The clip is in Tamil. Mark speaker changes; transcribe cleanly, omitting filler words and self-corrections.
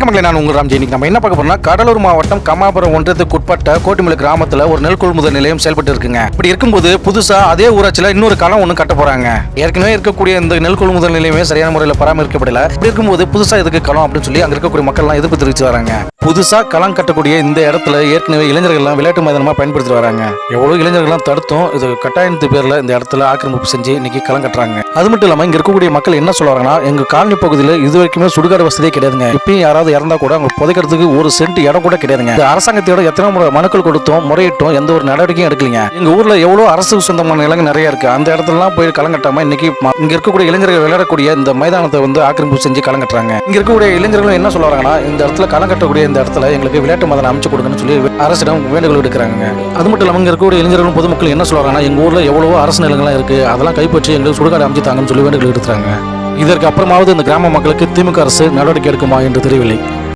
Speaker 1: வணக்கம் மக்களே, நான் உங்கள் ராம்ஜி. இன்னைக்கு நம்ம என்ன பார்க்க போறோம்னா, கடலூர் மாவட்டம் கம்மாபுரம் ஒன்றியத்துக்கு உட்பட்ட கோட்டிமலை கிராமத்தில் ஒரு நெல் கொள்முதல் நிலையம் செயல்பட்டு இருக்குங்க. இப்படி இருக்கும்போது புதுசா அதே ஊராட்சியில் இன்னொரு களம் ஒன்று கட்ட போறாங்க. ஏற்கனவே இருக்கக்கூடிய இந்த நெல் கொள்முதல் நிலையமே சரியான முறையில் பராமரிக்கப்படல. இப்படி இருக்கும்போது புதுசா இதுக்கு களம் அப்படின்னு சொல்லி அங்க இருக்கக்கூடிய மக்கள் எல்லாம் எதிர்ப்பு தெரிவித்து வராங்க. புதுசா களம் கட்டக்கூடிய இந்த இடத்துல ஏற்கனவே இளைஞர்கள் எல்லாம் விளையாட்டு மைதானமா பயன்படுத்தி வராங்க. எவ்வளவு இளைஞர்கள் தடுத்தும் இது கட்டாயத்து பேர்ல இந்த இடத்துல ஆக்கிரமிப்பு செஞ்சு இன்னைக்கு களம் கட்டுறாங்க. அது மட்டும் இல்லாம இங்க இருக்கக்கூடிய மக்கள் என்ன சொல்றாங்கன்னா, எங்க காலனி பகுதியில் இது வரைக்குமே சுடுகாடு வசதியே கிடையாதுங்க. இப்பயும் யாராவது இறந்தா கூட அவங்க புதைக்கிறதுக்கு ஒரு சென்ட் இடம் கூட கிடையாதுங்க. இந்த அரசாங்கத்தோட எத்தனை முறை மனுக்கள் கொடுத்தோம், முறையிட்டும் எந்த ஒரு நடவடிக்கையும் எடுக்கலீங்க. எங்க ஊர்ல எவ்வளவு அரசு சொந்தமான நிலங்கள் நிறைய இருக்கு. அந்த இடத்துலலாம் போய் களம் கட்டாம இன்னைக்கு இங்க இருக்கக்கூடிய இளைஞர்கள் விளையாடக்கூடிய இந்த மைதானத்தை ஆக்கிரமிப்பு செஞ்சு களம் கட்டுறாங்க. இங்க இருக்கக்கூடிய இளைஞர்கள் என்ன சொல்றாங்கன்னா, இந்த இடத்துல களம் கட்டக்கூடிய இந்த இடத்துல எங்களுக்கு விளையாட்டு மைதானம் அமைச்சு கொடுங்கன்னு சொல்லி அரசிடம் வேண்டுகோள் எடுக்கிறாங்க. அது மட்டும் இல்லாம இங்க இருக்கக்கூடிய இளைஞர்களும் பொதுமக்கள் என்ன சொல்றாங்கன்னா, எங்க ஊர்ல எவ்வளவோ அரசு நிலங்கள்லாம் இருக்கு, அதெல்லாம் கைப்பற்றி எங்களுக்கு சுடுகாடு அமைச்சு தாங்கன்னு சொல்லி வேண்டுகோள் எடுக்கிறாங்க. இதற்கு அப்புறமாவது இந்த கிராம மக்களுக்கு திமுக அரசு நடவடிக்கை எடுக்குமா என்று தெரியவில்லை.